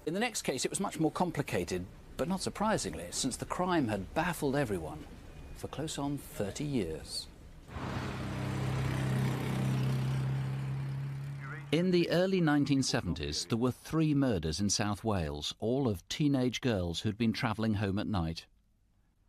In the next case, it was much more complicated, but not surprisingly, since the crime had baffled everyone for close on 30 years. In the early 1970s, there were 3 murders in South Wales, all of teenage girls who'd been travelling home at night.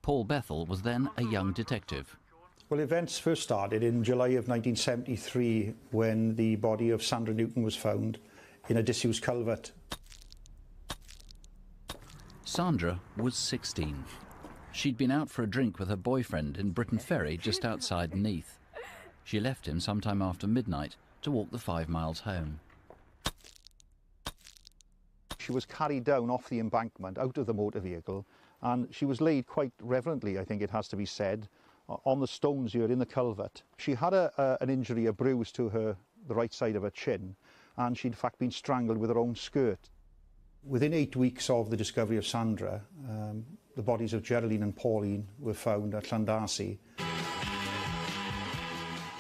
Paul Bethell was then a young detective. Well, events first started in July of 1973 when the body of Sandra Newton was found in a disused culvert. Sandra was 16. She'd been out for a drink with her boyfriend in Briton Ferry just outside Neath. She left him sometime after midnight to walk the 5 miles home. She was carried down off the embankment out of the motor vehicle, and she was laid quite reverently, I think it has to be said, on the stones here in the culvert. She had an injury, a bruise to the right side of her chin, and she'd in fact been strangled with her own skirt. Within 8 weeks of the discovery of Sandra, the bodies of Geraldine and Pauline were found at Llandarcy.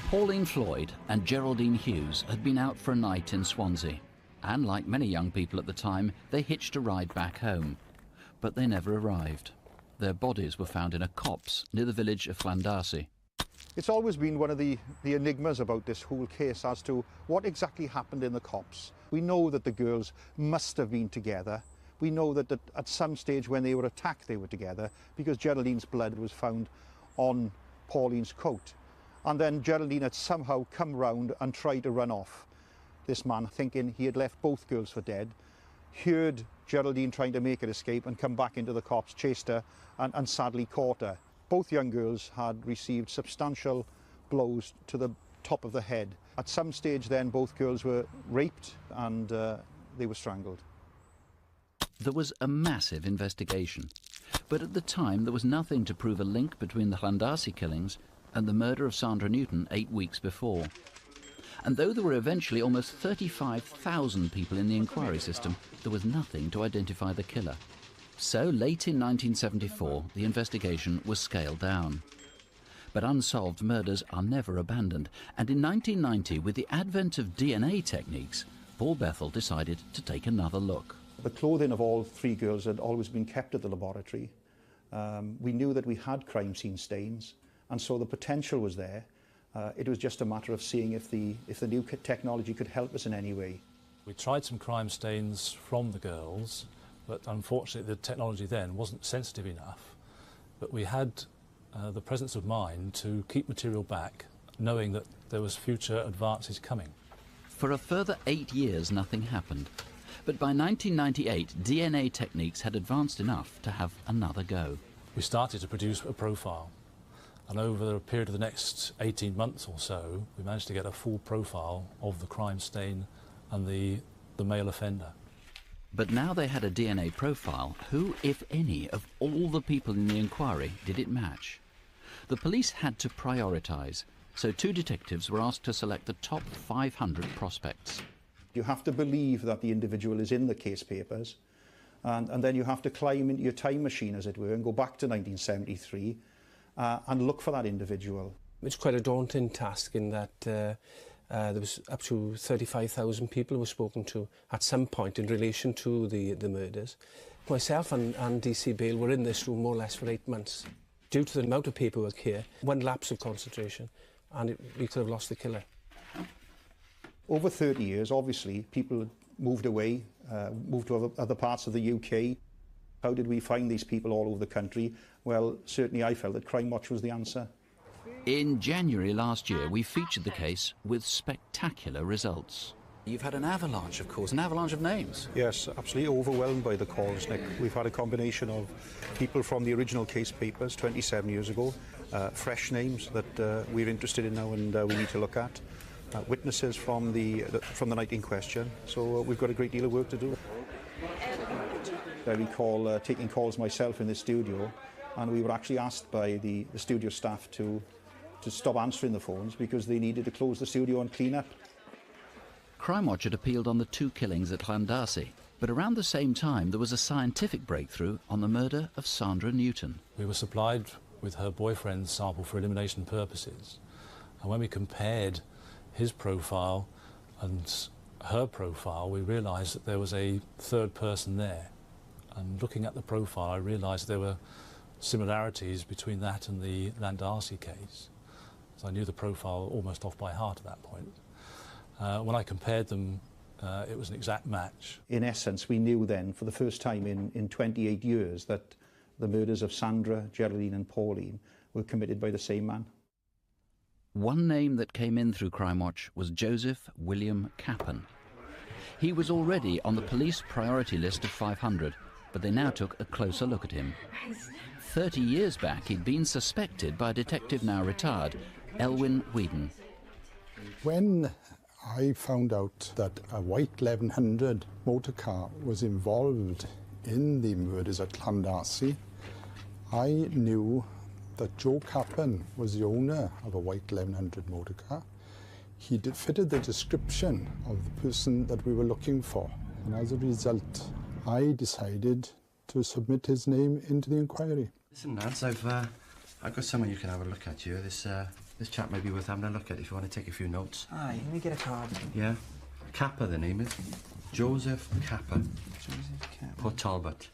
Pauline Floyd and Geraldine Hughes had been out for a night in Swansea, and like many young people at the time, they hitched a ride back home. But they never arrived. Their bodies were found in a copse near the village of Llandarcy. It's always been one of the enigmas about this whole case as to what exactly happened in the copse. We know that the girls must have been together. We know that at some stage when they were attacked they were together, because Geraldine's blood was found on Pauline's coat. And then Geraldine had somehow come round and tried to run off. This man, thinking he had left both girls for dead, heard Geraldine trying to make her escape and come back into the copse, chased her and sadly caught her. Both young girls had received substantial blows to the top of the head. At some stage then both girls were raped and they were strangled. There was a massive investigation, but at the time there was nothing to prove a link between the Llandarcy killings and the murder of Sandra Newton 8 weeks before. And though there were eventually almost 35,000 people in the inquiry system, there was nothing to identify the killer. So late in 1974, the investigation was scaled down. But unsolved murders are never abandoned, and in 1990, with the advent of DNA techniques, Paul Bethell decided to take another look. The clothing of all 3 girls had always been kept at the laboratory. We knew that we had crime scene stains, and so the potential was there. It was just a matter of seeing if the new technology could help us in any way. We tried some crime stains from the girls, but unfortunately the technology then wasn't sensitive enough. But we had the presence of mind to keep material back, knowing that there was future advances coming. For a further 8 years, nothing happened. But by 1998, DNA techniques had advanced enough to have another go. We started to produce a profile. And over a period of the next 18 months or so, we managed to get a full profile of the crime stain and the male offender. But now they had a DNA profile, who, if any, of all the people in the inquiry did it match? The police had to prioritise, so 2 detectives were asked to select the top 500 prospects. You have to believe that the individual is in the case papers, and then you have to climb into your time machine, as it were, and go back to 1973 and look for that individual. It's quite a daunting task in that there was up to 35,000 people who were spoken to at some point in relation to the murders. Myself and DC Bale were in this room more or less for 8 months. Due to the amount of paperwork here, one lapse of concentration, and we could have lost the killer. Over 30 years, obviously, people moved away, moved to other parts of the UK. How did we find these people all over the country? Well, certainly I felt that Crimewatch was the answer. In January last year, we featured the case with spectacular results. You've had an avalanche, of course, an avalanche of names. Yes, absolutely overwhelmed by the calls, Nick. We've had a combination of people from the original case papers 27 years ago, fresh names that we're interested in now and we need to look at, witnesses from the night in question. So we've got a great deal of work to do. I recall taking calls myself in the studio, and we were actually asked by the studio staff to stop answering the phones because they needed to close the studio and clean up. Crimewatch had appealed on the 2 killings at Llandarcy, but around the same time there was a scientific breakthrough on the murder of Sandra Newton. We were supplied with her boyfriend's sample for elimination purposes, and when we compared his profile and her profile, we realised that there was a third person there. And looking at the profile, I realised there were similarities between that and the Landasi case. So I knew the profile almost off by heart at that point. When I compared them, it was an exact match. In essence, we knew then, for the first time in 28 years, that the murders of Sandra, Geraldine and Pauline were committed by the same man. One name that came in through Crimewatch was Joseph William Cappan. He was already on the police priority list of 500, but they now took a closer look at him. 30 years back, he'd been suspected by a detective now retired, Elwyn Whedon. When I found out that a white 1100 motor car was involved in the murders at Llandasi, I knew that Joe Cappan was the owner of a white 1100 motor car. He fitted the description of the person that we were looking for, and as a result, I decided to submit his name into the inquiry. Listen, lads, I've got someone you can have a look at here. This chap may be worth having a look at if you want to take a few notes. Aye, let me get a card. Yeah. Kappa, the name is. Joseph Kappa. Joseph Cappan. Port Talbot.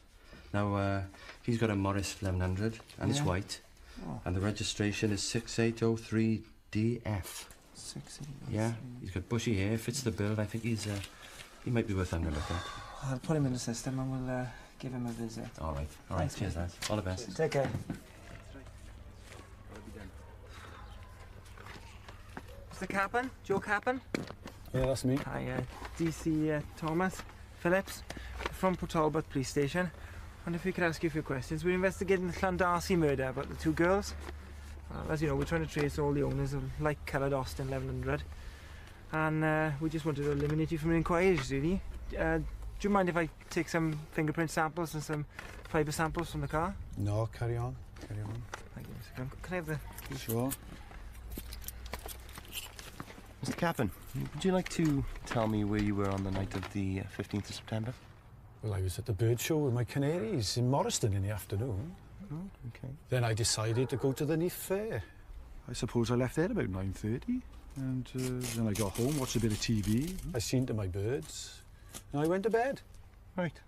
Now, he's got a Morris 1100, and it's white. Oh. And the registration is 6803DF. 6803. Yeah, he's got bushy hair, fits the bill. I think he might be worth having a look at. I'll put him in the system and we'll give him a visit. All right. Thanks, Cheers, mate. lads. All the best. Take care. Mr. Cappan? Joe Cappan? Yeah, that's me. Hi, DC Thomas Phillips from Port Talbot Police Station. And if we could ask you a few questions. We're investigating the Llandasi murder about the two girls. As you know, we're trying to trace all the owners of light-coloured Austin 1100. And we just wanted to eliminate you from the inquiries, really. Do you mind if I take some fingerprint samples and some fibre samples from the car? No, carry on. Carry on. Thank you, Mr. Cappan. Can I have the key? Sure. Mr. Cappan, would you like to tell me where you were on the night of the 15th of September? Well, I was at the bird show with my canaries in Morriston in the afternoon. Oh, okay. Then I decided to go to the Neath Fair. I suppose I left there about 9:30, and then I got home, watched a bit of TV. I seen to my birds, and I went to bed. Right.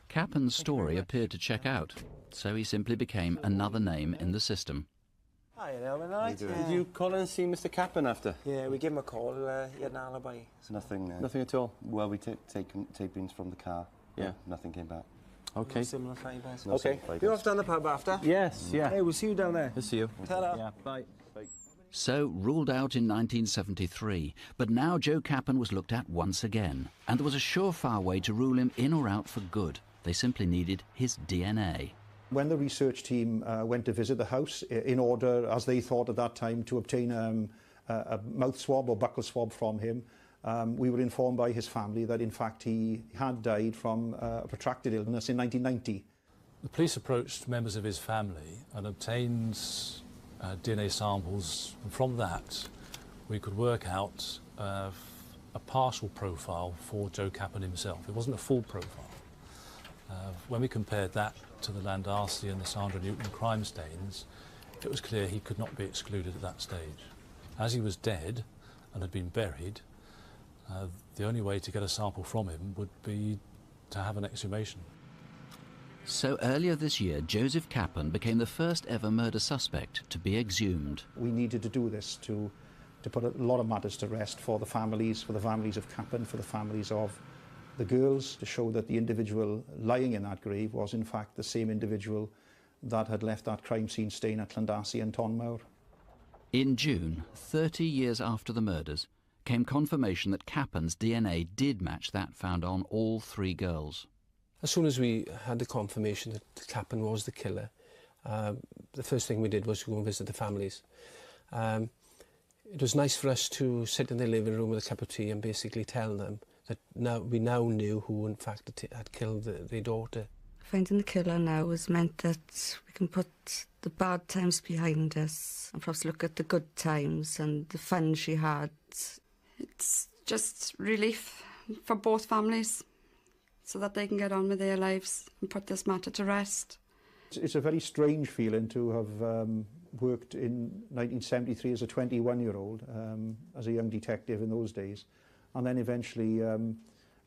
Cappan's story appeared to check out, so he simply became another name in the system. Hi, Elwyn, all right? Did you call in and see Mr. Cappan after? Yeah, we gave him a call. He had an alibi. So. Nothing. Nothing at all. Well, we tapings from the car. Yeah. Nothing came back. Okay. No similar fibres. No Okay. fibres. You're off down the pub after? Yes, yeah. Hey, we'll see you down there. We'll see you. Ta-da. Yeah, bye. So, ruled out in 1973, but now Joe Cappan was looked at once again, and there was a surefire way to rule him in or out for good. They simply needed his DNA. When the research team went to visit the house in order, as they thought at that time, to obtain a mouth swab or buccal swab from him, we were informed by his family that in fact he had died from a protracted illness in 1990. The police approached members of his family and obtained DNA samples, and from that we could work out a partial profile for Joe Cappan himself. It wasn't a full profile. When we compared that to the Llandasi and the Sandra Newton crime stains, it was clear he could not be excluded at that stage. As he was dead and had been buried, the only way to get a sample from him would be to have an exhumation. So earlier this year, Joseph Cappan became the first ever murder suspect to be exhumed. We needed to do this to put a lot of matters to rest for the families of Cappan, for the families of the girls, to show that the individual lying in that grave was in fact the same individual that had left that crime scene stain at Llandasi and Tonmawr. In June, 30 years after the murders, came confirmation that Cappan's DNA did match that found on all three girls. As soon as we had the confirmation that Cappan was the killer, the first thing we did was to go and visit the families. It was nice for us to sit in their living room with a cup of tea and basically tell them that we now knew who in fact had killed their daughter. Finding the killer now has meant that we can put the bad times behind us and perhaps look at the good times and the fun she had. It's just relief for both families so that they can get on with their lives and put this matter to rest. It's a very strange feeling to have worked in 1973 as a 21-year-old, as a young detective in those days, and then eventually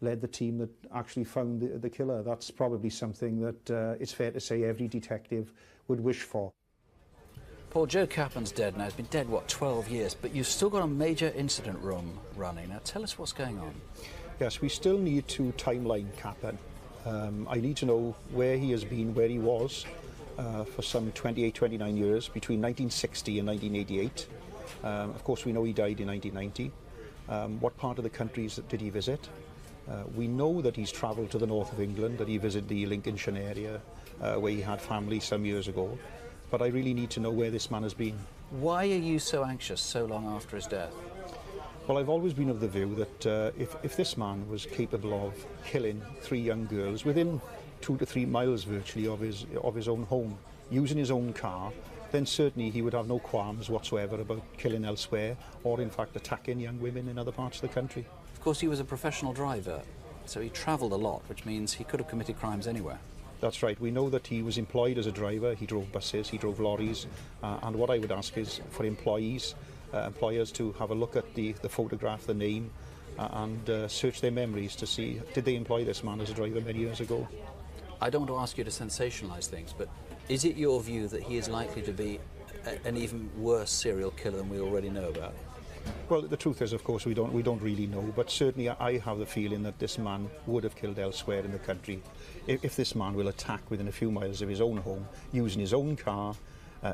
led the team that actually found the killer. That's probably something that it's fair to say every detective would wish for. Paul, Joe Cappen's dead now. He's been dead, what, 12 years, but you've still got a major incident room running. Now, tell us what's going on. Yes, we still need to timeline Cappen. I need to know where he has been, where he was for some 28, 29 years, between 1960 and 1988. Of course, we know he died in 1990. What part of the country did he visit? We know that he's travelled to the north of England, that he visited the Lincolnshire area, where he had family some years ago. But I really need to know where this man has been. Why are you so anxious so long after his death? Well, I've always been of the view that if this man was capable of killing 3 young girls within 2 to 3 miles virtually of his own home, using his own car, then certainly he would have no qualms whatsoever about killing elsewhere or in fact attacking young women in other parts of the country. Of course, he was a professional driver, so he travelled a lot, which means he could have committed crimes anywhere. That's right. We know that he was employed as a driver. He drove buses, he drove lorries, and what I would ask is for employers to have a look at the photograph, the name, and search their memories to see, did they employ this man as a driver many years ago? I don't want to ask you to sensationalise things, but is it your view that he is likely to be an even worse serial killer than we already know about? Well, the truth is, of course, we don't really know, but certainly I have the feeling that this man would have killed elsewhere in the country. If this man will attack within a few miles of his own home, using his own car,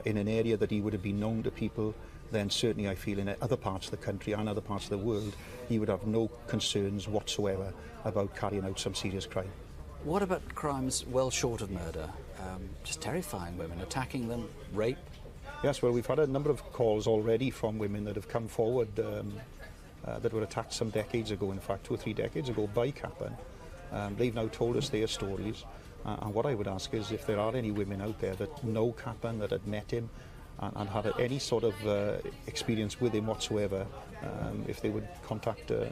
in an area that he would have been known to people, then certainly I feel in other parts of the country and other parts of the world, he would have no concerns whatsoever about carrying out some serious crime. What about crimes well short of murder? Just terrifying women, attacking them, rape? Yes, well, we've had a number of calls already from women that have come forward that were attacked some decades ago, in fact 2 or 3 decades ago, by Cappen. They've now told us their stories, and what I would ask is if there are any women out there that know Cappen, that had met him and had any sort of experience with him whatsoever, if they would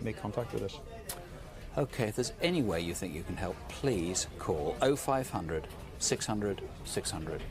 make contact with us. OK, if there's any way you think you can help, please call 0500 600 600.